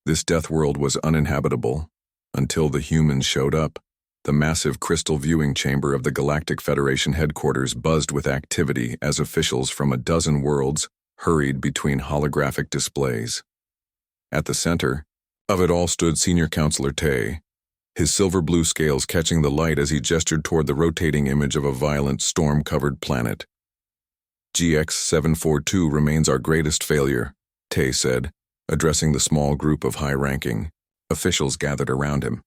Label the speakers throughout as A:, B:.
A: This Deathworld was uninhabitable until the humans showed up. The massive crystal viewing chamber of the Galactic Federation headquarters buzzed with activity as officials from a dozen worlds hurried between holographic displays. At the center of it all stood Senior Counselor Tay, his silver-blue scales catching the light as he gestured toward the rotating image of a violent, storm-covered planet. GX-742 remains our greatest failure, Tay said, addressing the small group of high-ranking officials gathered around him.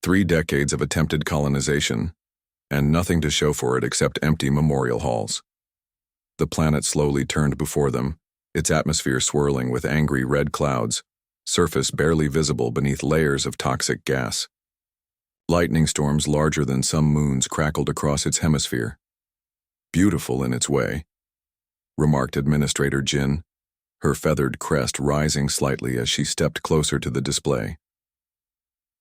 A: 3 decades of attempted colonization, and nothing to show for it except empty memorial halls. The planet slowly turned before them, its atmosphere swirling with angry red clouds, surface barely visible beneath layers of toxic gas. Lightning storms larger than some moons crackled across its hemisphere. Beautiful in its way, remarked Administrator Jin, her feathered crest rising slightly as she stepped closer to the display.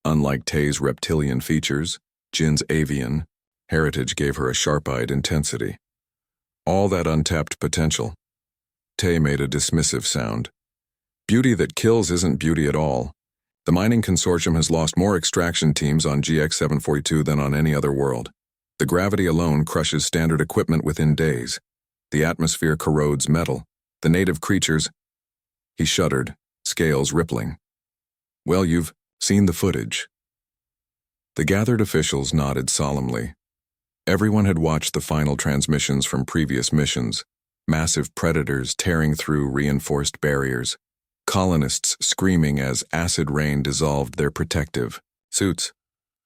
A: Unlike Tay's reptilian features, Jin's avian heritage gave her a sharp-eyed intensity. All that untapped potential. Tay made a dismissive sound. Beauty that kills isn't beauty at all. The mining consortium has lost more extraction teams on GX-742 than on any other world. The gravity alone crushes standard equipment within days. The atmosphere corrodes metal. The native creatures... He shuddered, scales rippling. Well, you've seen the footage. The gathered officials nodded solemnly. Everyone had watched the final transmissions from previous missions, massive predators tearing through reinforced barriers, colonists screaming as acid rain dissolved their protective suits,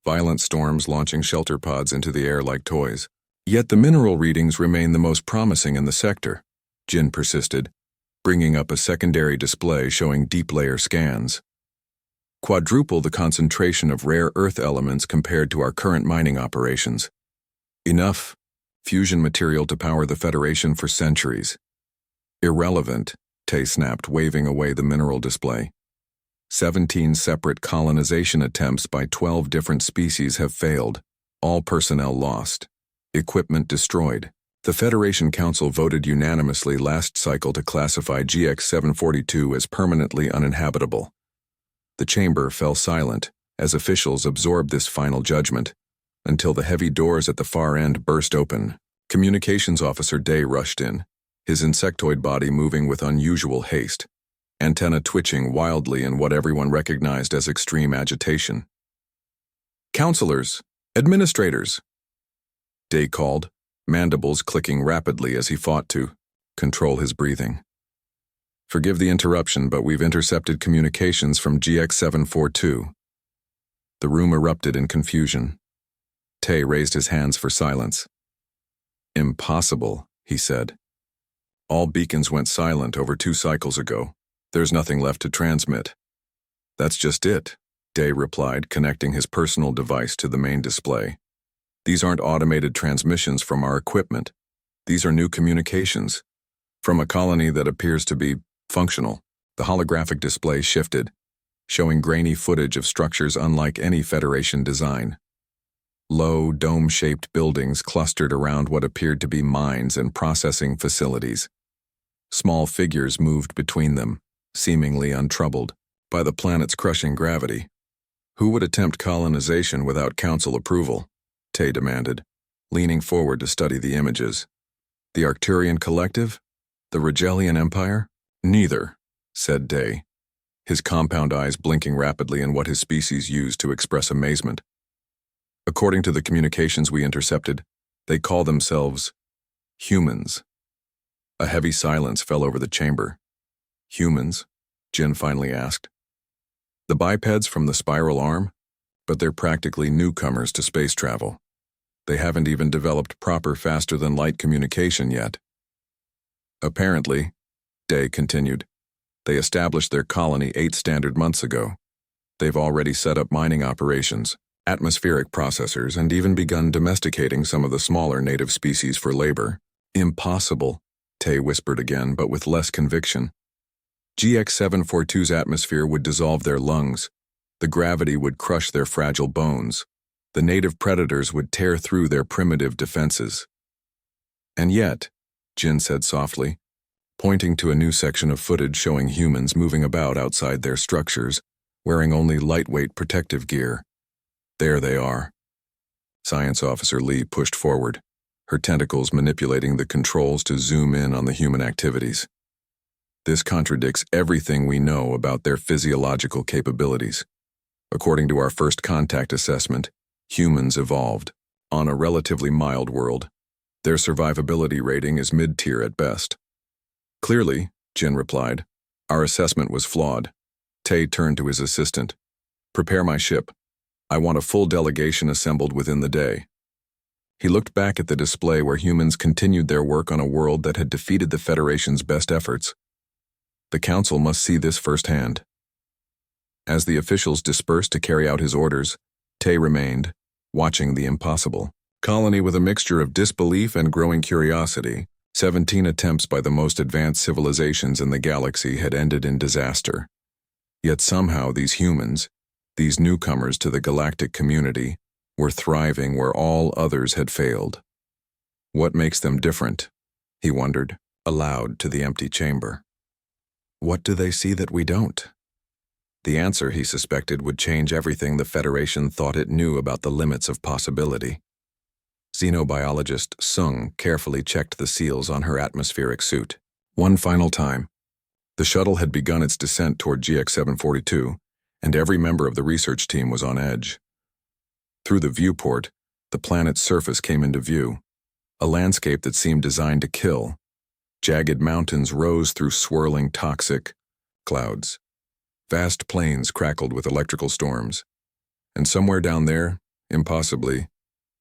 A: violent storms launching shelter pods into the air like toys. Yet the mineral readings remain the most promising in the sector, Jin persisted, bringing up a secondary display showing deep-layer scans. Quadruple the concentration of rare earth elements compared to our current mining operations. Enough fusion material to power the Federation for centuries. Irrelevant, Tay snapped, waving away the mineral display. 17 separate colonization attempts by 12 different species have failed, all personnel lost, equipment destroyed. The Federation Council voted unanimously last cycle to classify GX-742 as permanently uninhabitable. The chamber fell silent as officials absorbed this final judgment, until the heavy doors at the far end burst open. Communications Officer Day rushed in, his insectoid body moving with unusual haste, antenna twitching wildly in what everyone recognized as extreme agitation. Counselors, administrators, Day called, mandibles clicking rapidly as he fought to control his breathing. Forgive the interruption, but we've intercepted communications from GX-742. The room erupted in confusion. Tay raised his hands for silence. Impossible, he said. All beacons went silent over 2 cycles ago. There's nothing left to transmit. That's just it, Day replied, connecting his personal device to the main display. These aren't automated transmissions from our equipment. These are new communications. From a colony that appears to be functional. The holographic display shifted, showing grainy footage of structures unlike any Federation design. Low, dome-shaped buildings clustered around what appeared to be mines and processing facilities. Small figures moved between them, seemingly untroubled by the planet's crushing gravity. Who would attempt colonization without council approval? Tay demanded, leaning forward to study the images. The Arcturian Collective? The Rigelian Empire? Neither, said Day, his compound eyes blinking rapidly in what his species used to express amazement. According to the communications we intercepted, they call themselves humans. A heavy silence fell over the chamber. Humans? Jin finally asked. The bipeds from the spiral arm? But they're practically newcomers to space travel. They haven't even developed proper faster-than-light communication yet. Apparently, Day continued, they established their colony 8 standard months ago. They've already set up mining operations, atmospheric processors, and even begun domesticating some of the smaller native species for labor. Impossible, Tay whispered again, but with less conviction. GX-742's atmosphere would dissolve their lungs. The gravity would crush their fragile bones. The native predators would tear through their primitive defenses. And yet, Jin said softly, pointing to a new section of footage showing humans moving about outside their structures, wearing only lightweight protective gear. There they are. Science Officer Lee pushed forward, her tentacles manipulating the controls to zoom in on the human activities. This contradicts everything we know about their physiological capabilities. According to our first contact assessment, humans evolved on a relatively mild world. Their survivability rating is mid-tier at best. Clearly, Jin replied, our assessment was flawed. Tay turned to his assistant. Prepare my ship. I want a full delegation assembled within the day. He looked back at the display where humans continued their work on a world that had defeated the Federation's best efforts. The Council must see this firsthand. As the officials dispersed to carry out his orders, Tay remained, watching the impossible. Colony with a mixture of disbelief and growing curiosity, 17 attempts by the most advanced civilizations in the galaxy had ended in disaster. Yet somehow these humans, these newcomers to the galactic community, were thriving where all others had failed. What makes them different? He wondered, aloud to the empty chamber. What do they see that we don't? The answer, he suspected, would change everything the Federation thought it knew about the limits of possibility. Xenobiologist Sung carefully checked the seals on her atmospheric suit. One final time. The shuttle had begun its descent toward GX-742, and every member of the research team was on edge. Through the viewport, the planet's surface came into view, a landscape that seemed designed to kill. Jagged mountains rose through swirling toxic clouds. Vast plains crackled with electrical storms. And somewhere down there, impossibly,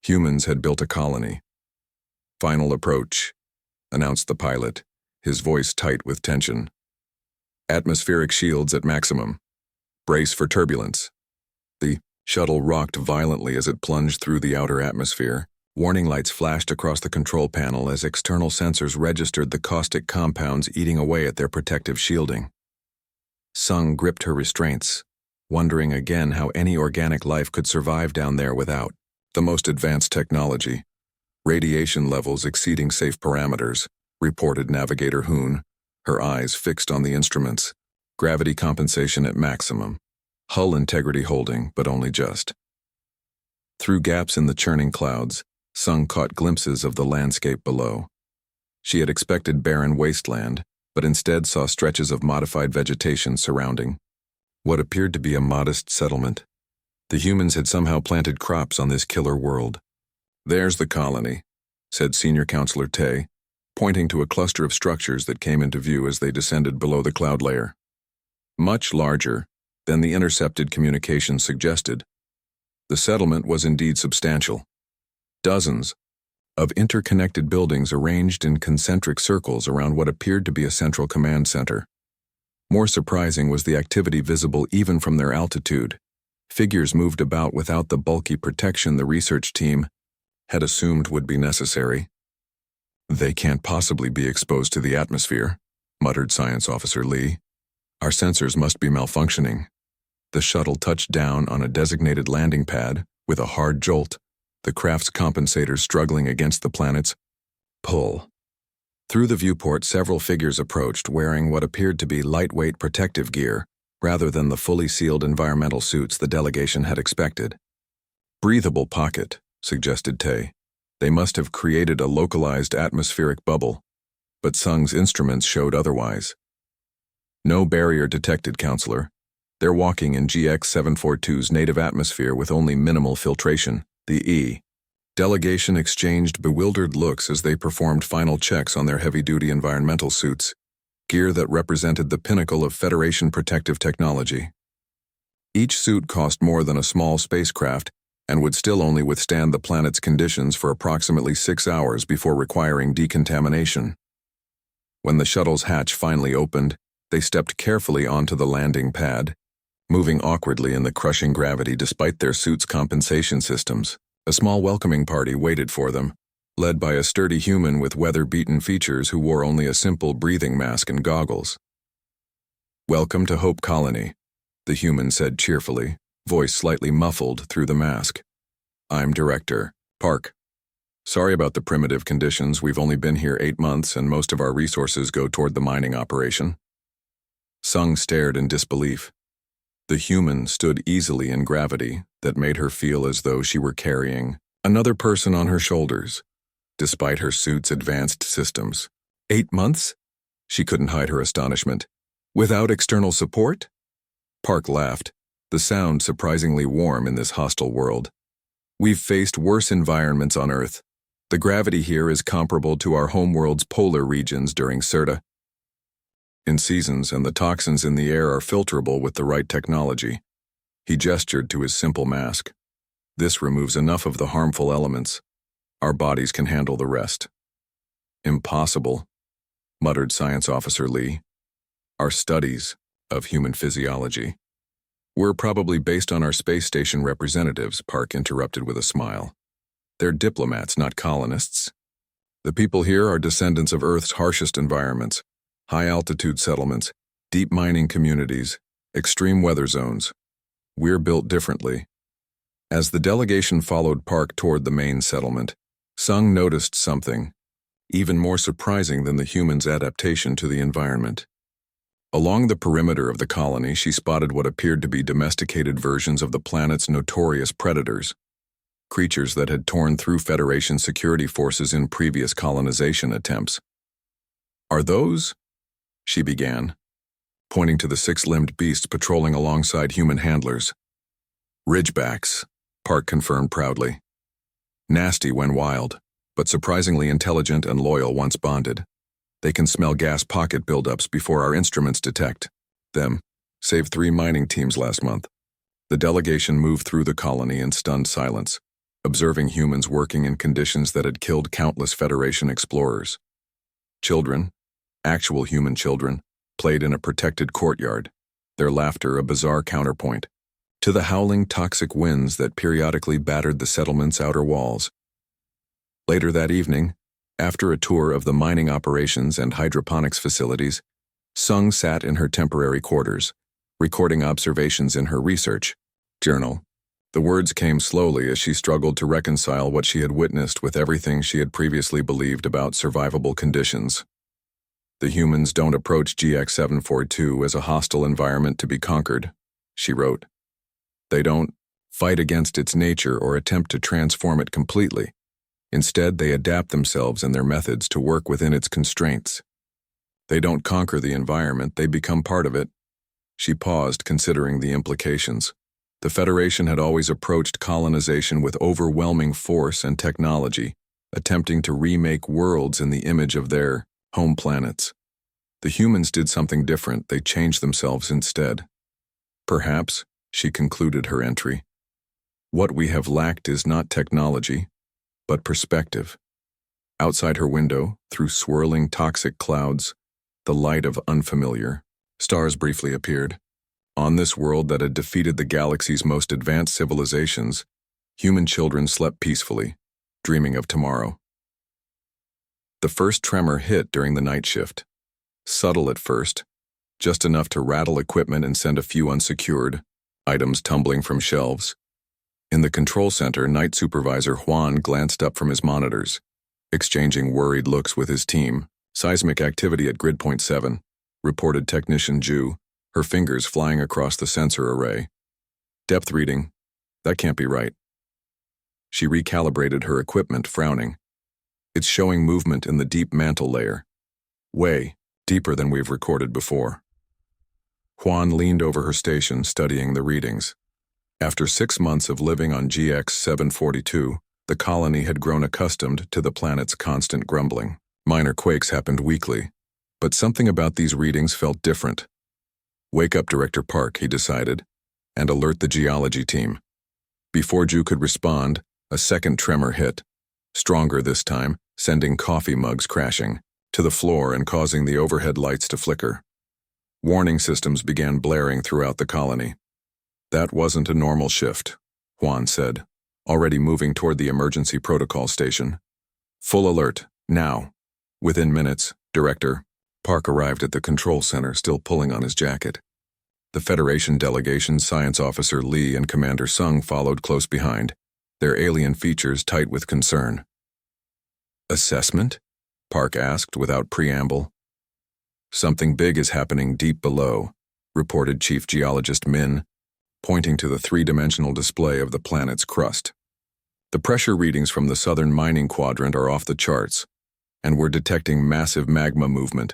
A: humans had built a colony. Final approach, announced the pilot, his voice tight with tension. Atmospheric shields at maximum. Brace for turbulence. The shuttle rocked violently as it plunged through the outer atmosphere. Warning lights flashed across the control panel as external sensors registered the caustic compounds eating away at their protective shielding. Sung gripped her restraints, wondering again how any organic life could survive down there without the most advanced technology. Radiation levels exceeding safe parameters, reported Navigator Hoon, her eyes fixed on the instruments. Gravity compensation at maximum. Hull integrity holding, but only just. Through gaps in the churning clouds, Sung caught glimpses of the landscape below. She had expected barren wasteland, but instead saw stretches of modified vegetation surrounding what appeared to be a modest settlement. The humans had somehow planted crops on this killer world. There's the colony, said Senior Counselor Tay, pointing to a cluster of structures that came into view as they descended below the cloud layer. Much larger than the intercepted communications suggested. The settlement was indeed substantial. Dozens of interconnected buildings arranged in concentric circles around what appeared to be a central command center. More surprising was the activity visible even from their altitude. Figures moved about without the bulky protection the research team had assumed would be necessary. They can't possibly be exposed to the atmosphere, muttered Science Officer Lee. Our sensors must be malfunctioning. The shuttle touched down on a designated landing pad with a hard jolt, the craft's compensators struggling against the planet's pull. Through the viewport, several figures approached wearing what appeared to be lightweight protective gear, rather than the fully sealed environmental suits the delegation had expected. Breathable pocket, suggested Tay. They must have created a localized atmospheric bubble, but Sung's instruments showed otherwise. No barrier detected, Counselor. They're walking in GX-742's native atmosphere with only minimal filtration, the E. Delegation exchanged bewildered looks as they performed final checks on their heavy-duty environmental suits, gear that represented the pinnacle of Federation protective technology. Each suit cost more than a small spacecraft and would still only withstand the planet's conditions for approximately 6 hours before requiring decontamination. When the shuttle's hatch finally opened, they stepped carefully onto the landing pad, moving awkwardly in the crushing gravity despite their suits' compensation systems. A small welcoming party waited for them, led by a sturdy human with weather-beaten features who wore only a simple breathing mask and goggles. Welcome to Hope Colony, the human said cheerfully, voice slightly muffled through the mask. I'm Director Park. Sorry about the primitive conditions. We've only been here 8 months and most of our resources go toward the mining operation. Sung stared in disbelief. The human stood easily in gravity that made her feel as though she were carrying another person on her shoulders, despite her suit's advanced systems. 8 months? She couldn't hide her astonishment. Without external support? Park laughed, the sound surprisingly warm in this hostile world. We've faced worse environments on Earth. The gravity here is comparable to our homeworld's polar regions during Serta. In seasons, and the toxins in the air are filterable with the right technology. He gestured to his simple mask. This removes enough of the harmful elements. Our bodies can handle the rest. Impossible, muttered Science Officer Lee. Our studies of human physiology. We're probably based on our space station representatives, Park interrupted with a smile. They're diplomats, not colonists. The people here are descendants of Earth's harshest environments, high-altitude settlements, deep mining communities, extreme weather zones. We're built differently. As the delegation followed Park toward the main settlement, Sung noticed something, even more surprising than the humans' adaptation to the environment. Along the perimeter of the colony, she spotted what appeared to be domesticated versions of the planet's notorious predators, creatures that had torn through Federation security forces in previous colonization attempts. Are those? She began, pointing to the 6-limbed beasts patrolling alongside human handlers. Ridgebacks, Park confirmed proudly. Nasty when wild, but surprisingly intelligent and loyal once bonded. They can smell gas pocket buildups before our instruments detect them. Saved 3 mining teams last month. The delegation moved through the colony in stunned silence, observing humans working in conditions that had killed countless Federation explorers. Children, actual human children, played in a protected courtyard, their laughter a bizarre counterpoint to the howling toxic winds that periodically battered the settlement's outer walls. Later that evening, after a tour of the mining operations and hydroponics facilities, Sung sat in her temporary quarters, recording observations in her research journal. The words came slowly as she struggled to reconcile what she had witnessed with everything she had previously believed about survivable conditions. The humans don't approach GX-742 as a hostile environment to be conquered, she wrote. They don't fight against its nature or attempt to transform it completely. Instead, they adapt themselves and their methods to work within its constraints. They don't conquer the environment, they become part of it. She paused, considering the implications. The Federation had always approached colonization with overwhelming force and technology, attempting to remake worlds in the image of their home planets. The humans did something different, they changed themselves instead. Perhaps, she concluded her entry, what we have lacked is not technology, but perspective. Outside her window, through swirling toxic clouds, the light of unfamiliar stars briefly appeared. On this world that had defeated the galaxy's most advanced civilizations, human children slept peacefully, dreaming of tomorrow. The first tremor hit during the night shift. Subtle at first, just enough to rattle equipment and send a few unsecured items tumbling from shelves. In the control center, Night Supervisor Juan glanced up from his monitors, exchanging worried looks with his team. Seismic activity at Grid Point 7, reported Technician Ju, her fingers flying across the sensor array. Depth reading. That can't be right. She recalibrated her equipment, frowning. It's showing movement in the deep mantle layer. Way deeper than we've recorded before. Juan leaned over her station, studying the readings. After 6 months of living on GX-742, the colony had grown accustomed to the planet's constant grumbling. Minor quakes happened weekly, but something about these readings felt different. Wake up, Director Park, he decided, and alert the geology team. Before Ju could respond, a second tremor hit, stronger this time, sending coffee mugs crashing to the floor and causing the overhead lights to flicker. Warning systems began blaring throughout the colony. That wasn't a normal shift, Juan said, already moving toward the emergency protocol station. Full alert, now. Within minutes, Director Park arrived at the control center, still pulling on his jacket. The Federation delegation, Science Officer Lee and Commander Sung followed close behind, their alien features tight with concern. Assessment? Park asked without preamble. Something big is happening deep below, reported Chief Geologist Min, pointing to the three-dimensional display of the planet's crust. The pressure readings from the southern mining quadrant are off the charts, and we're detecting massive magma movement.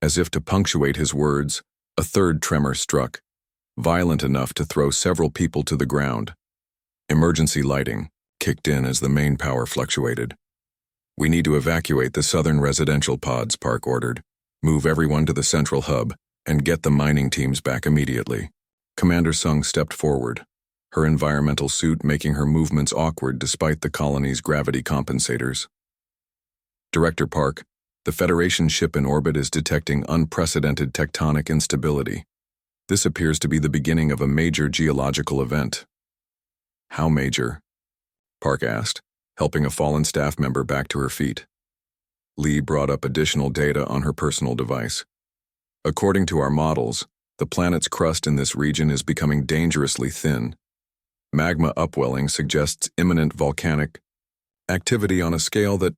A: As if to punctuate his words, a third tremor struck, violent enough to throw several people to the ground. Emergency lighting kicked in as the main power fluctuated. "We need to evacuate the southern residential pods," Park ordered. "Move everyone to the central hub and get the mining teams back immediately." Commander Sung stepped forward, her environmental suit making her movements awkward despite the colony's gravity compensators. "Director Park, the Federation ship in orbit is detecting unprecedented tectonic instability. This appears to be the beginning of a major geological event." "How major?" Park asked, helping a fallen staff member back to her feet. Lee brought up additional data on her personal device. "According to our models, the planet's crust in this region is becoming dangerously thin. Magma upwelling suggests imminent volcanic activity on a scale that—"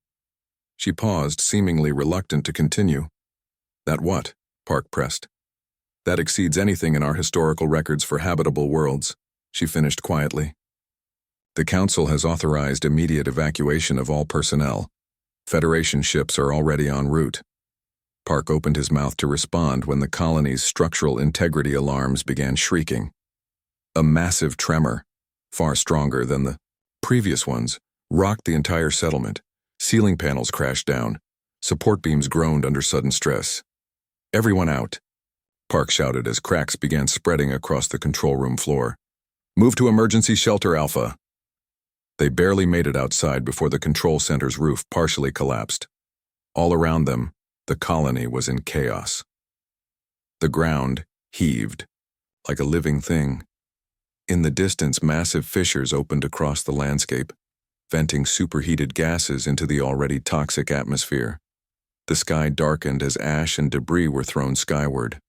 A: She paused, seemingly reluctant to continue. "That what?" Park pressed. "That exceeds anything in our historical records for habitable worlds," she finished quietly. "The Council has authorized immediate evacuation of all personnel. Federation ships are already en route." Park opened his mouth to respond when the colony's structural integrity alarms began shrieking. A massive tremor, far stronger than the previous ones, rocked the entire settlement. Ceiling panels crashed down. Support beams groaned under sudden stress. "Everyone out," Park shouted as cracks began spreading across the control room floor. "Move to emergency shelter Alpha." They barely made it outside before the control center's roof partially collapsed. All around them, the colony was in chaos. The ground heaved, like a living thing. In the distance, massive fissures opened across the landscape, venting superheated gases into the already toxic atmosphere. The sky darkened as ash and debris were thrown skyward.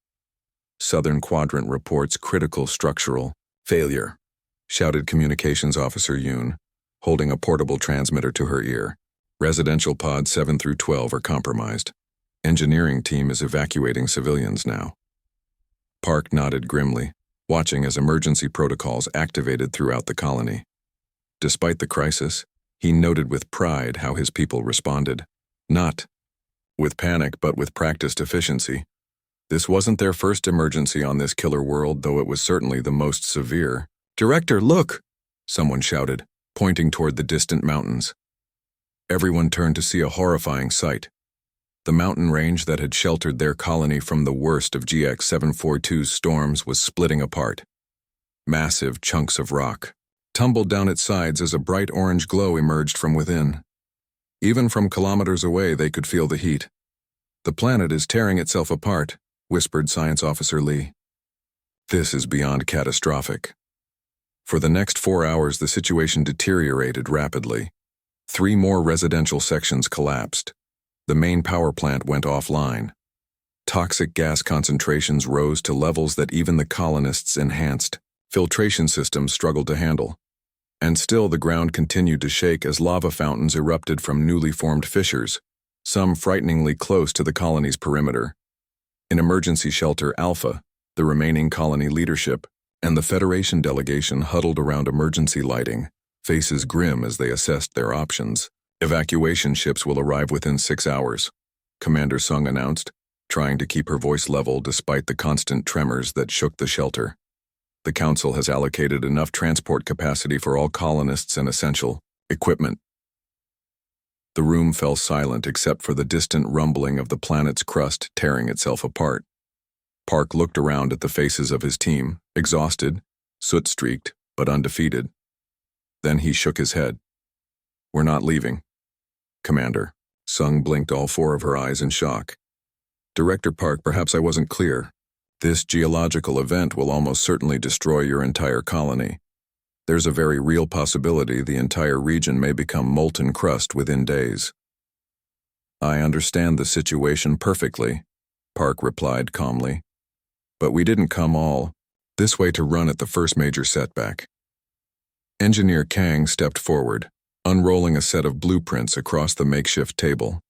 A: "Southern Quadrant reports critical structural failure," shouted Communications Officer Yoon, holding a portable transmitter to her ear. "Residential pods 7 through 12 are compromised. Engineering team is evacuating civilians now." Park nodded grimly, watching as emergency protocols activated throughout the colony. Despite the crisis, he noted with pride how his people responded. Not with panic, but with practiced efficiency. This wasn't their first emergency on this killer world, though it was certainly the most severe. "Director, look!" someone shouted, pointing toward the distant mountains. Everyone turned to see a horrifying sight. The mountain range that had sheltered their colony from the worst of GX 742's storms was splitting apart. Massive chunks of rock tumbled down its sides as a bright orange glow emerged from within. Even from kilometers away, they could feel the heat. "The planet is tearing itself apart," whispered Science Officer Lee. "This is beyond catastrophic." For the next 4 hours, the situation deteriorated rapidly. 3 more residential sections collapsed. The main power plant went offline. Toxic gas concentrations rose to levels that even the colonists' enhanced filtration systems struggled to handle. And still the ground continued to shake as lava fountains erupted from newly formed fissures, some frighteningly close to the colony's perimeter. In emergency shelter Alpha, the remaining colony leadership and the Federation delegation huddled around emergency lighting, faces grim as they assessed their options. "Evacuation ships will arrive within 6 hours," Commander Sung announced, trying to keep her voice level despite the constant tremors that shook the shelter. "The Council has allocated enough transport capacity for all colonists and essential equipment." The room fell silent except for the distant rumbling of the planet's crust tearing itself apart. Park looked around at the faces of his team, exhausted, soot-streaked, but undefeated. Then he shook his head. "We're not leaving." "Commander." Sung blinked all 4 of her eyes in shock. "Director Park, perhaps I wasn't clear. This geological event will almost certainly destroy your entire colony. There's a very real possibility the entire region may become molten crust within days." "I understand the situation perfectly," Park replied calmly. "But we didn't come all this way to run at the first major setback." Engineer Kang stepped forward, unrolling a set of blueprints across the makeshift table.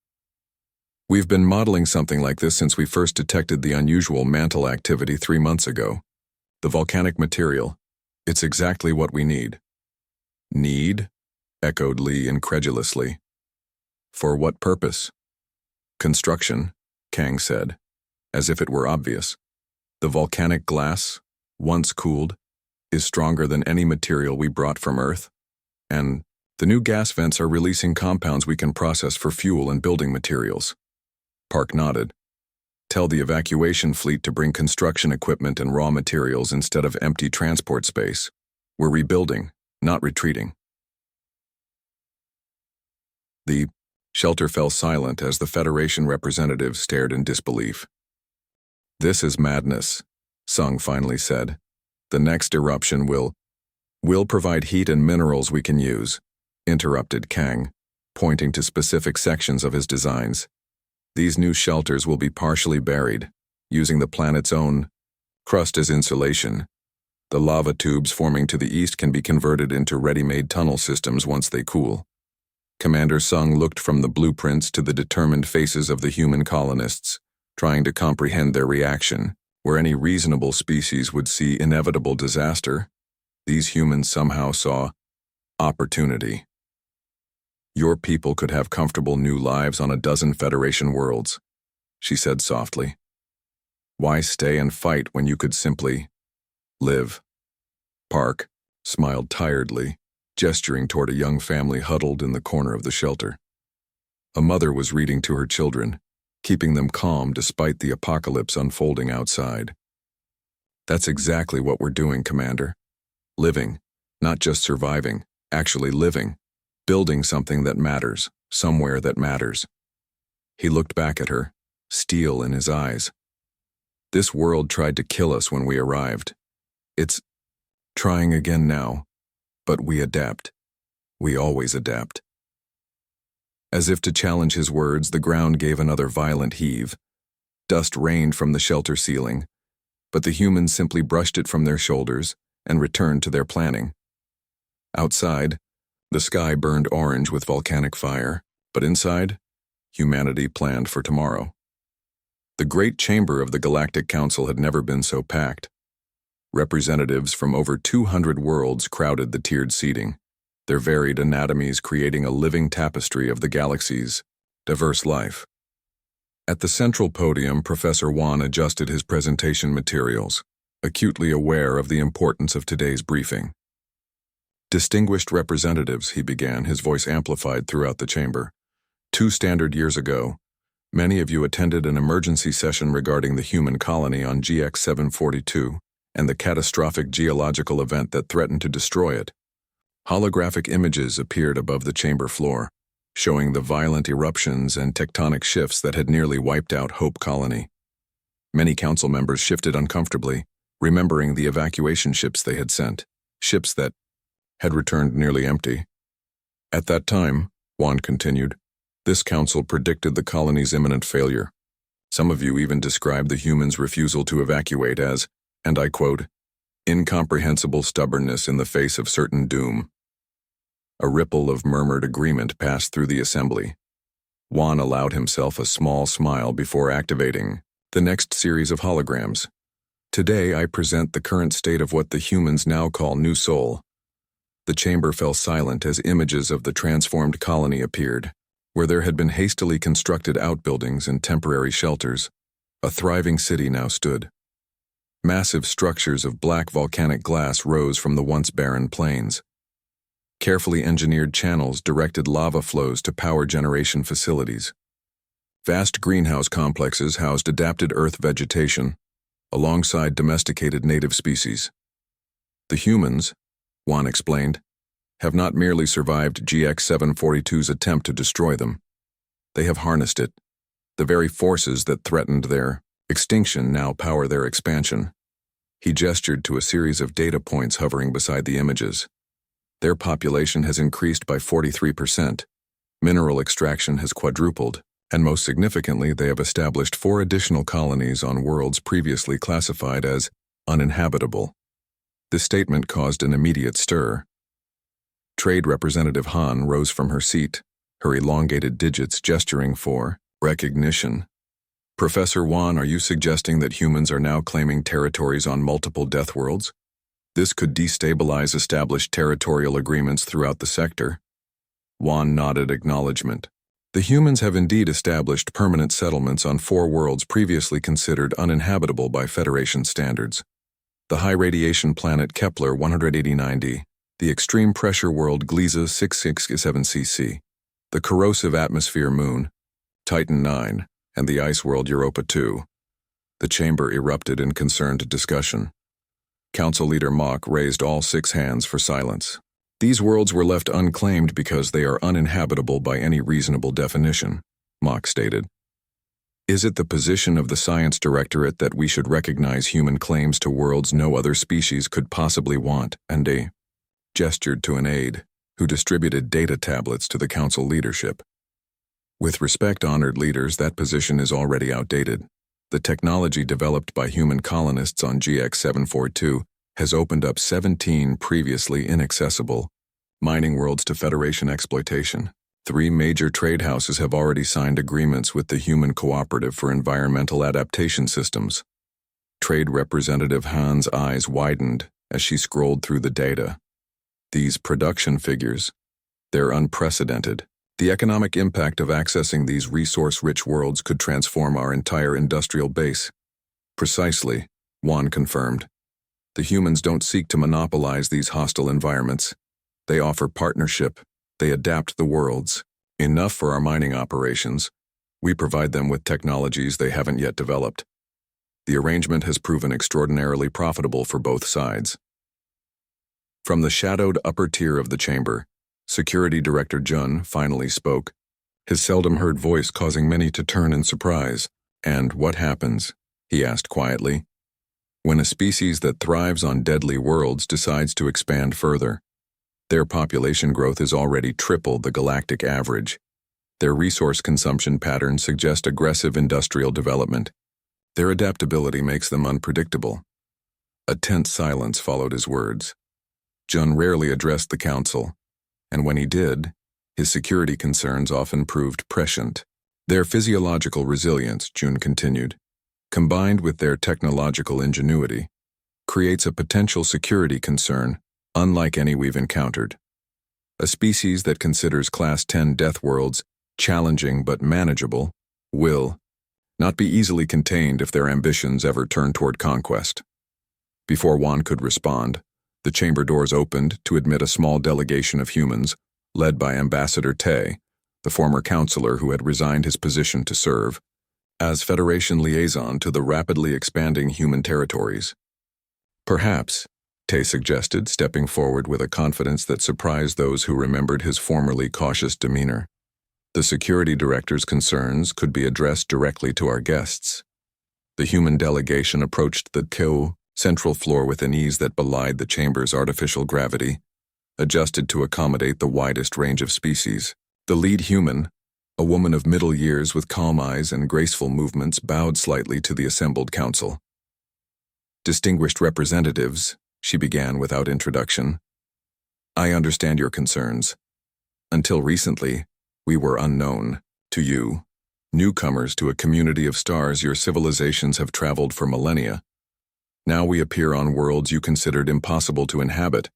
A: "We've been modeling something like this since we first detected the unusual mantle activity 3 months ago. The volcanic material. It's exactly what we need." "Need?" echoed Lee incredulously. "For what purpose?" "Construction," Kang said, as if it were obvious. "The volcanic glass, once cooled, is stronger than any material we brought from Earth, and the new gas vents are releasing compounds we can process for fuel and building materials." Park nodded. "Tell the evacuation fleet to bring construction equipment and raw materials instead of empty transport space. We're rebuilding, not retreating." The shelter fell silent as the Federation representatives stared in disbelief. "This is madness," Sung finally said. "The next eruption will provide heat and minerals we can use," interrupted Kang, pointing to specific sections of his designs. "These new shelters will be partially buried, using the planet's own crust as insulation. The lava tubes forming to the east can be converted into ready-made tunnel systems once they cool." Commander Sung looked from the blueprints to the determined faces of the human colonists, trying to comprehend their reaction. Where any reasonable species would see inevitable disaster, these humans somehow saw opportunity. "Your people could have comfortable new lives on a dozen Federation worlds," she said softly. "Why stay and fight when you could simply live?" Park smiled tiredly, gesturing toward a young family huddled in the corner of the shelter. A mother was reading to her children, keeping them calm despite the apocalypse unfolding outside. "That's exactly what we're doing, Commander. Living, not just surviving, actually living, building something that matters, somewhere that matters." He looked back at her, steel in his eyes. "This world tried to kill us when we arrived. It's trying again now, but we adapt. We always adapt." As if to challenge his words, the ground gave another violent heave. Dust rained from the shelter ceiling, but the humans simply brushed it from their shoulders and returned to their planning. Outside, the sky burned orange with volcanic fire, but inside, humanity planned for tomorrow. The great chamber of the Galactic Council had never been so packed. Representatives from over 200 worlds crowded the tiered seating, their varied anatomies creating a living tapestry of the galaxy's diverse life. At the central podium, Professor Wan adjusted his presentation materials, acutely aware of the importance of today's briefing. "Distinguished representatives," he began, his voice amplified throughout the chamber. 2 standard years ago, many of you attended an emergency session regarding the human colony on GX-742 and the catastrophic geological event that threatened to destroy it. Holographic images appeared above the chamber floor, showing the violent eruptions and tectonic shifts that had nearly wiped out Hope Colony. Many council members shifted uncomfortably, remembering the evacuation ships they had sent, ships that had returned nearly empty. "At that time," Wan continued, "this council predicted the colony's imminent failure. Some of you even described the humans' refusal to evacuate as, and I quote, incomprehensible stubbornness in the face of certain doom." A ripple of murmured agreement passed through the assembly. Wan allowed himself a small smile before activating the next series of holograms. "Today I present the current state of what the humans now call New Sol." The chamber fell silent as images of the transformed colony appeared, where there had been hastily constructed outbuildings and temporary shelters. A thriving city now stood. Massive structures of black volcanic glass rose from the once barren plains. Carefully engineered channels directed lava flows to power generation facilities. Vast greenhouse complexes housed adapted Earth vegetation, alongside domesticated native species. "The humans," Wan explained, "have not merely survived GX-742's attempt to destroy them. They have harnessed it. The very forces that threatened their extinction now power their expansion." He gestured to a series of data points hovering beside the images. "Their population has increased by 43%. Mineral extraction has quadrupled, and most significantly, they have established 4 additional colonies on worlds previously classified as uninhabitable." This statement caused an immediate stir. Trade Representative Han rose from her seat, her elongated digits gesturing for recognition. Professor Wan, are you suggesting that humans are now claiming territories on multiple Deathworlds? This could destabilize established territorial agreements throughout the sector. Wan nodded acknowledgement. The humans have indeed established permanent settlements on 4 worlds previously considered uninhabitable by Federation standards. The high-radiation planet Kepler 189d, the extreme pressure world Gliese 667cc, the corrosive atmosphere moon, Titan 9, and the ice world Europa 2. The chamber erupted in concerned discussion. Council Leader Mock raised all 6 hands for silence. These worlds were left unclaimed because they are uninhabitable by any reasonable definition, Mock stated. Is it the position of the Science Directorate that we should recognize human claims to worlds no other species could possibly want, and a gestured to an aide, who distributed data tablets to the council leadership. With respect, honored leaders, that position is already outdated. The technology developed by human colonists on GX742 has opened up 17 previously inaccessible mining worlds to Federation exploitation. 3 major trade houses have already signed agreements with the Human Cooperative for Environmental Adaptation Systems. Trade Representative Han's eyes widened as she scrolled through the data. These production figures, they're unprecedented. The economic impact of accessing these resource-rich worlds could transform our entire industrial base. Precisely, Wan confirmed. The humans don't seek to monopolize these hostile environments. They offer partnership. They adapt the worlds. Enough for our mining operations. We provide them with technologies they haven't yet developed. The arrangement has proven extraordinarily profitable for both sides. From the shadowed upper tier of the chamber, Security Director Jun finally spoke, his seldom-heard voice causing many to turn in surprise. And what happens, he asked quietly, when a species that thrives on deadly worlds decides to expand further? Their population growth is already triple the galactic average. Their resource consumption patterns suggest aggressive industrial development. Their adaptability makes them unpredictable. A tense silence followed his words. Jun rarely addressed the council, and when he did, his security concerns often proved prescient. Their physiological resilience, Jun continued, combined with their technological ingenuity, creates a potential security concern unlike any we've encountered. A species that considers Class 10 death worlds challenging but manageable will not be easily contained if their ambitions ever turn toward conquest. Before Wan could respond, the chamber doors opened to admit a small delegation of humans, led by Ambassador Tay, the former counselor who had resigned his position to serve as Federation liaison to the rapidly expanding human territories. Perhaps, Tay suggested, stepping forward with a confidence that surprised those who remembered his formerly cautious demeanor. The security director's concerns could be addressed directly to our guests. The human delegation approached the Kyo central floor with an ease that belied the chamber's artificial gravity, adjusted to accommodate the widest range of species. The lead human, a woman of middle years with calm eyes and graceful movements, bowed slightly to the assembled council. Distinguished representatives, she began without introduction. I understand your concerns. Until recently, we were unknown to you, newcomers to a community of stars your civilizations have traveled for millennia. Now we appear on worlds you considered impossible to inhabit,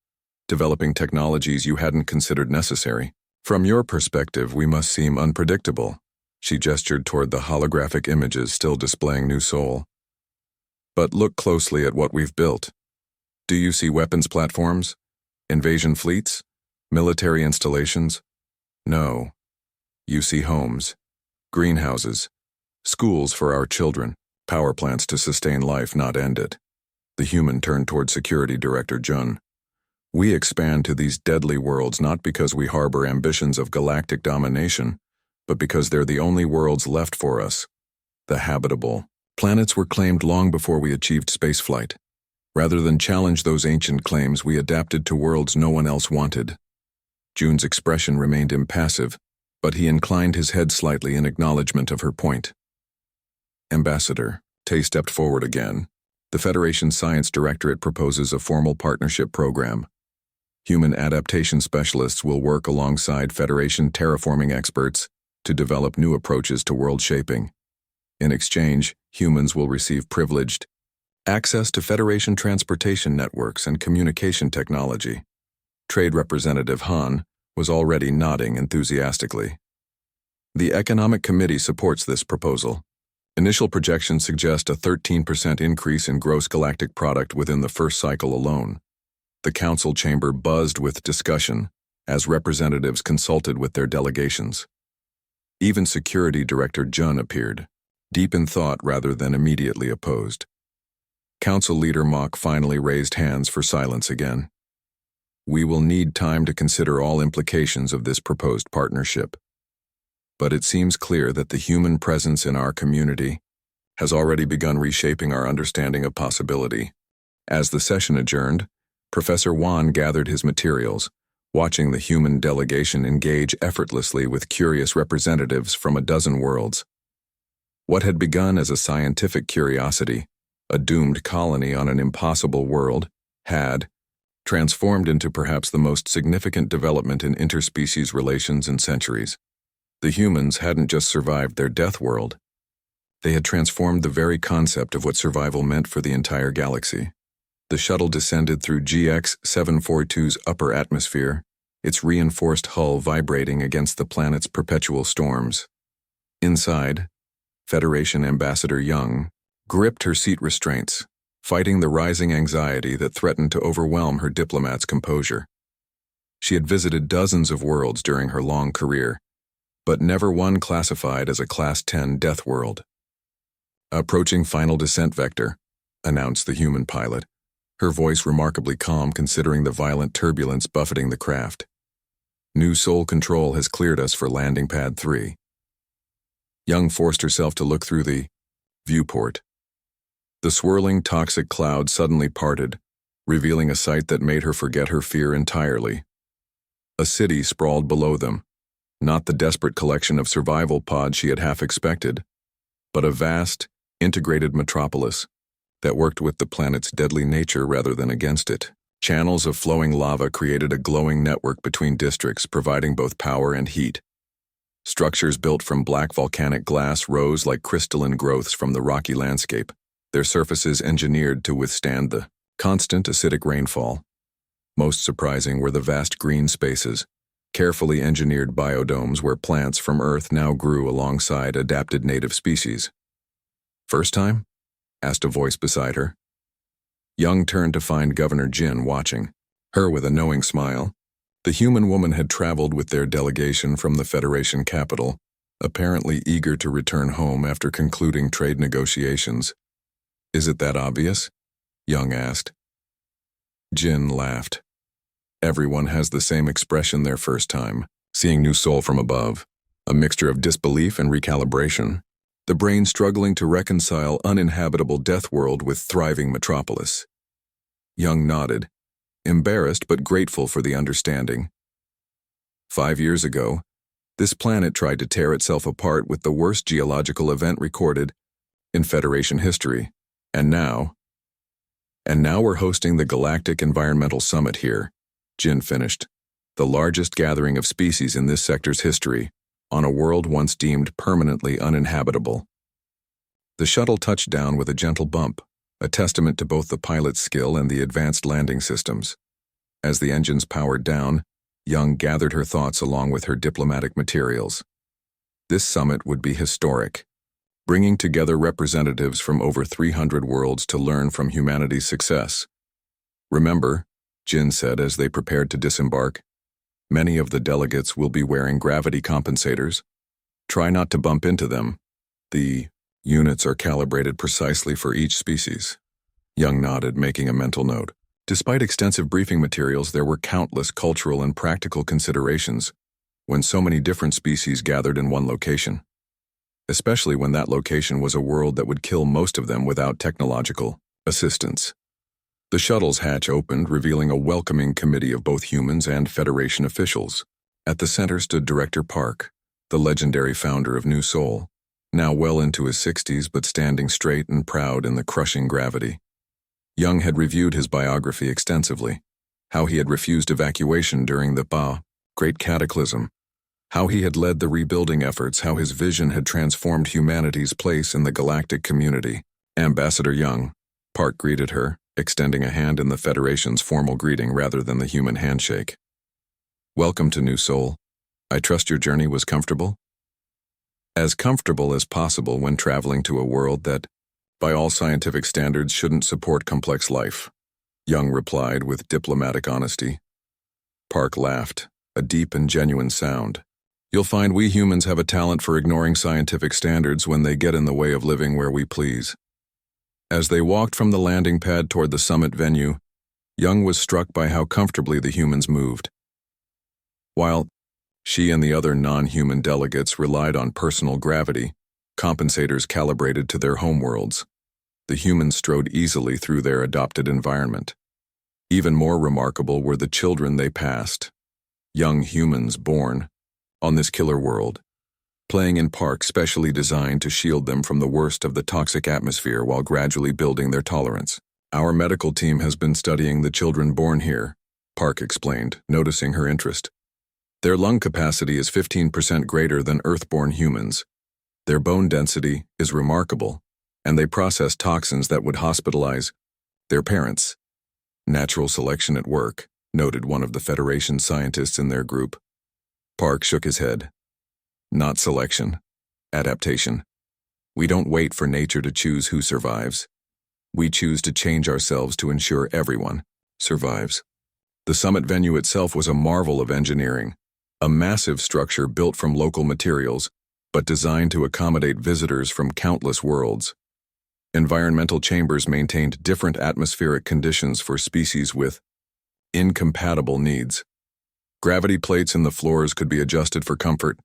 A: developing technologies you hadn't considered necessary. From your perspective, we must seem unpredictable. She gestured toward the holographic images still displaying New Sol. But look closely at what we've built. Do you see weapons platforms? Invasion fleets? Military installations? No. You see homes, greenhouses, schools for our children, power plants to sustain life, not end it. The human turned toward Security Director Jun. We expand to these deadly worlds not because we harbor ambitions of galactic domination, but because they're the only worlds left for us. The habitable planets were claimed long before we achieved spaceflight. Rather than challenge those ancient claims, we adapted to worlds no one else wanted. Jun's expression remained impassive, but he inclined his head slightly in acknowledgement of her point. Ambassador, Tay stepped forward again. The Federation Science Directorate proposes a formal partnership program. Human adaptation specialists will work alongside Federation terraforming experts to develop new approaches to world shaping. In exchange, humans will receive privileged access to Federation transportation networks and communication technology. Trade Representative Han was already nodding enthusiastically. The Economic Committee supports this proposal. Initial projections suggest a 13% increase in gross galactic product within the first cycle alone. The council chamber buzzed with discussion as representatives consulted with their delegations. Even Security Director Jun appeared, deep in thought rather than immediately opposed. Council Leader Mock finally raised hands for silence again. We will need time to consider all implications of this proposed partnership. But it seems clear that the human presence in our community has already begun reshaping our understanding of possibility. As the session adjourned, Professor Wan gathered his materials, watching the human delegation engage effortlessly with curious representatives from a dozen worlds. What had begun as a scientific curiosity, a doomed colony on an impossible world, had transformed into perhaps the most significant development in interspecies relations in centuries. The humans hadn't just survived their Deathworld. They had transformed the very concept of what survival meant for the entire galaxy. The shuttle descended through GX-742's upper atmosphere, its reinforced hull vibrating against the planet's perpetual storms. Inside, Federation Ambassador Young gripped her seat restraints, fighting the rising anxiety that threatened to overwhelm her diplomat's composure. She had visited dozens of worlds during her long career, but never one classified as a Class 10 Deathworld. Approaching final descent vector, announced the human pilot, her voice remarkably calm considering the violent turbulence buffeting the craft. New Soul Control has cleared us for landing pad 3. Young forced herself to look through the viewport. The swirling toxic cloud suddenly parted, revealing a sight that made her forget her fear entirely. A city sprawled below them, not the desperate collection of survival pods she had half expected, but a vast, integrated metropolis that worked with the planet's deadly nature rather than against it. Channels of flowing lava created a glowing network between districts, providing both power and heat. Structures built from black volcanic glass rose like crystalline growths from the rocky landscape, their surfaces engineered to withstand the constant acidic rainfall. Most surprising were the vast green spaces, carefully engineered biodomes where plants from Earth now grew alongside adapted native species. First time? Asked a voice beside her. Young turned to find Governor Jin watching, her with a knowing smile. The human woman had traveled with their delegation from the Federation capital, apparently eager to return home after concluding trade negotiations. Is it that obvious? Young asked. Jin laughed. Everyone has the same expression their first time, seeing New Soul from above, a mixture of disbelief and recalibration, the brain struggling to reconcile uninhabitable Deathworld with thriving metropolis. Young nodded, embarrassed but grateful for the understanding. 5 years ago, this planet tried to tear itself apart with the worst geological event recorded in Federation history, and now we're hosting the Galactic Environmental Summit here, Jin finished, the largest gathering of species in this sector's history, on a world once deemed permanently uninhabitable. The shuttle touched down with a gentle bump, a testament to both the pilot's skill and the advanced landing systems. As the engines powered down, Young gathered her thoughts along with her diplomatic materials. This summit would be historic, bringing together representatives from over 300 worlds to learn from humanity's success. Remember, Jin said as they prepared to disembark, many of the delegates will be wearing gravity compensators. Try not to bump into them. The units are calibrated precisely for each species. Young nodded, making a mental note. Despite extensive briefing materials, there were countless cultural and practical considerations when so many different species gathered in one location, especially when that location was a world that would kill most of them without technological assistance. The shuttle's hatch opened, revealing a welcoming committee of both humans and Federation officials. At the center stood Director Park, the legendary founder of New Soul, now well into his 60s but standing straight and proud in the crushing gravity. Young had reviewed his biography extensively, how he had refused evacuation during the Great Cataclysm, how he had led the rebuilding efforts, how his vision had transformed humanity's place in the galactic community. Ambassador Young, Park greeted her, extending a hand in the Federation's formal greeting rather than the human handshake. Welcome to New Soul. I trust your journey was comfortable? As comfortable as possible when traveling to a world that, by all scientific standards, shouldn't support complex life, Young replied with diplomatic honesty. Park laughed, a deep and genuine sound. You'll find we humans have a talent for ignoring scientific standards when they get in the way of living where we please. As they walked from the landing pad toward the summit venue, Young was struck by how comfortably the humans moved. While she and the other non-human delegates relied on personal gravity, compensators calibrated to their homeworlds, the humans strode easily through their adopted environment. Even more remarkable were the children they passed, young humans born on this killer world, playing in parks specially designed to shield them from the worst of the toxic atmosphere while gradually building their tolerance. Our medical team has been studying the children born here, Park explained, noticing her interest. Their lung capacity is 15% greater than Earth-born humans. Their bone density is remarkable, and they process toxins that would hospitalize their parents. Natural selection at work, noted one of the Federation scientists in their group. Park shook his head. Not selection. Adaptation. We don't wait for nature to choose who survives. We choose to change ourselves to ensure everyone survives. The summit venue itself was a marvel of engineering, a massive structure built from local materials, but designed to accommodate visitors from countless worlds. Environmental chambers maintained different atmospheric conditions for species with incompatible needs. Gravity plates in the floors could be adjusted for comfort.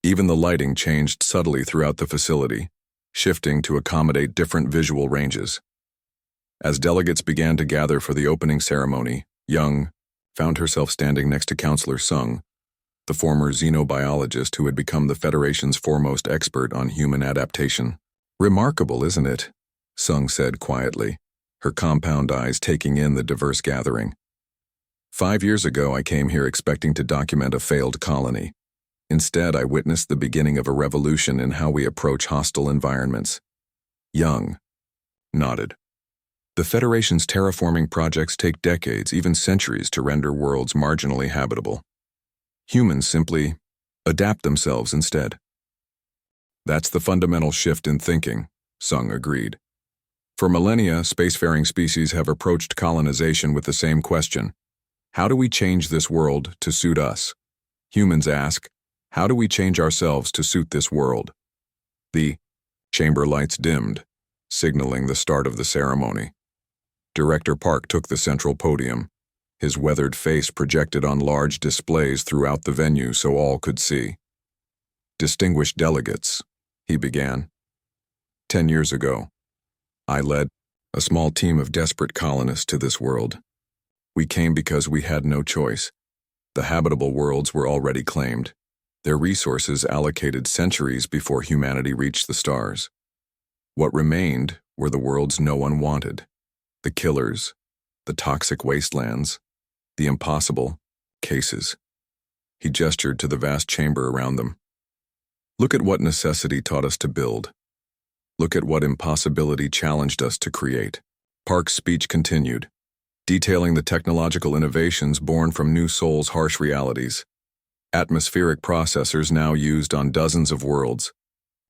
A: Even the lighting changed subtly throughout the facility, shifting to accommodate different visual ranges. As delegates began to gather for the opening ceremony, Young found herself standing next to Counselor Sung, the former xenobiologist who had become the Federation's foremost expert on human adaptation. Remarkable, isn't it? Sung said quietly, her compound eyes taking in the diverse gathering. 5 years ago, I came here expecting to document a failed colony. Instead, I witnessed the beginning of a revolution in how we approach hostile environments. Young nodded. The Federation's terraforming projects take decades, even centuries, to render worlds marginally habitable. Humans simply adapt themselves instead. That's the fundamental shift in thinking, Sung agreed. For millennia, spacefaring species have approached colonization with the same question. How do we change this world to suit us? Humans ask, how do we change ourselves to suit this world? The chamber lights dimmed, signaling the start of the ceremony. Director Park took the central podium, his weathered face projected on large displays throughout the venue so all could see. Distinguished delegates, he began. 10 years ago, I led a small team of desperate colonists to this world. We came because we had no choice. The habitable worlds were already claimed, their resources allocated centuries before humanity reached the stars. What remained were the worlds no one wanted, the killers, the toxic wastelands, the impossible cases. He gestured to the vast chamber around them. Look at what necessity taught us to build. Look at what impossibility challenged us to create. Park's speech continued, detailing the technological innovations born from New Soul's harsh realities. Atmospheric processors now used on dozens of worlds,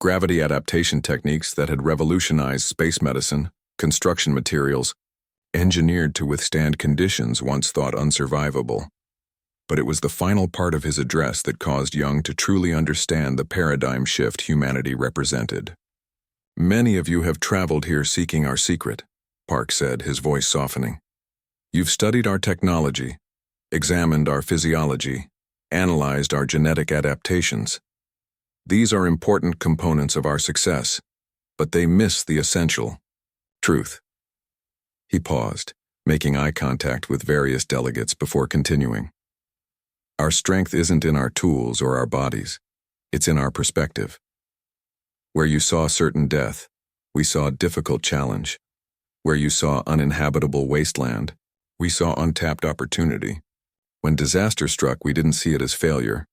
A: gravity adaptation techniques that had revolutionized space medicine, construction materials, engineered to withstand conditions once thought unsurvivable. But it was the final part of his address that caused Young to truly understand the paradigm shift humanity represented. Many of you have traveled here seeking our secret, Park said, his voice softening. You've studied our technology, examined our physiology, analyzed our genetic adaptations. These are important components of our success, but they miss the essential truth. He paused, making eye contact with various delegates before continuing. Our strength isn't in our tools or our bodies, it's in our perspective. Where you saw certain death, we saw difficult challenge. Where you saw uninhabitable wasteland, We saw untapped opportunity. When disaster struck, we didn't see it as failure.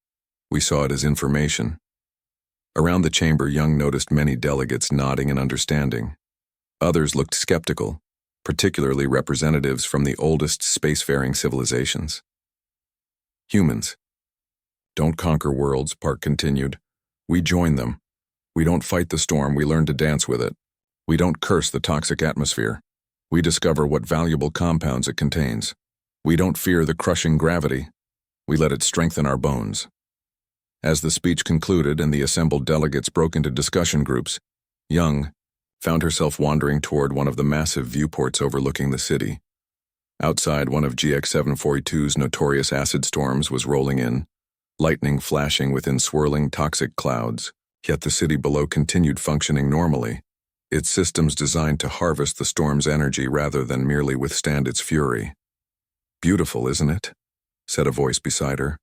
A: We saw it as information. Around the chamber, Young noticed many delegates nodding in understanding. Others looked skeptical, particularly representatives from the oldest spacefaring civilizations. Humans. Don't conquer worlds, Park continued. We join them. We don't fight the storm, we learn to dance with it. We don't curse the toxic atmosphere. We discover what valuable compounds it contains. We don't fear the crushing gravity. We let it strengthen our bones. As the speech concluded and the assembled delegates broke into discussion groups, Young found herself wandering toward one of the massive viewports overlooking the city. Outside, one of GX-742's notorious acid storms was rolling in, lightning flashing within swirling toxic clouds, yet the city below continued functioning normally, its systems designed to harvest the storm's energy rather than merely withstand its fury. "Beautiful, isn't it?" said a voice beside her.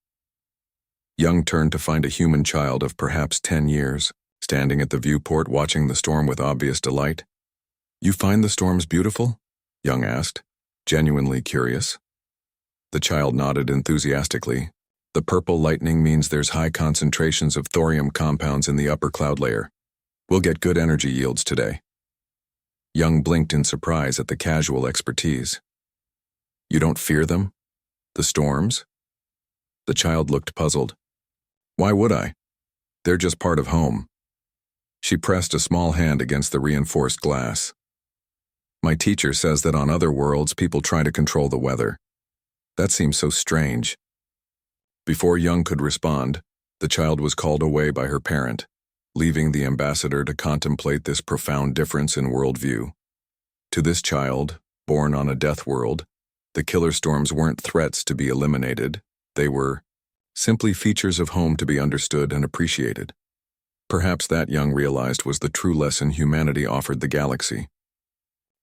A: Young turned to find a human child of perhaps 10 years, standing at the viewport watching the storm with obvious delight. "You find the storms beautiful?" Young asked, genuinely curious. The child nodded enthusiastically. "The purple lightning means there's high concentrations of thorium compounds in the upper cloud layer. We'll get good energy yields today." Young blinked in surprise at the casual expertise. "You don't fear them? The storms?" The child looked puzzled. "Why would I? They're just part of home." She pressed a small hand against the reinforced glass. "My teacher says that on other worlds people try to control the weather. That seems so strange." Before Young could respond, the child was called away by her parent, leaving the ambassador to contemplate this profound difference in worldview. To this child, born on a death world, the killer storms weren't threats to be eliminated. They were simply features of home to be understood and appreciated. Perhaps that Young realized was the true lesson humanity offered the galaxy.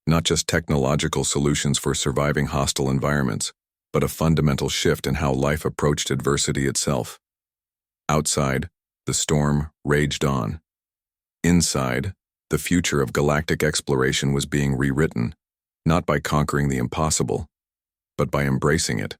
A: Not just technological solutions for surviving hostile environments, but a fundamental shift in how life approached adversity itself. Outside, the storm raged on. Inside, the future of galactic exploration was being rewritten, not by conquering the impossible, but by embracing it.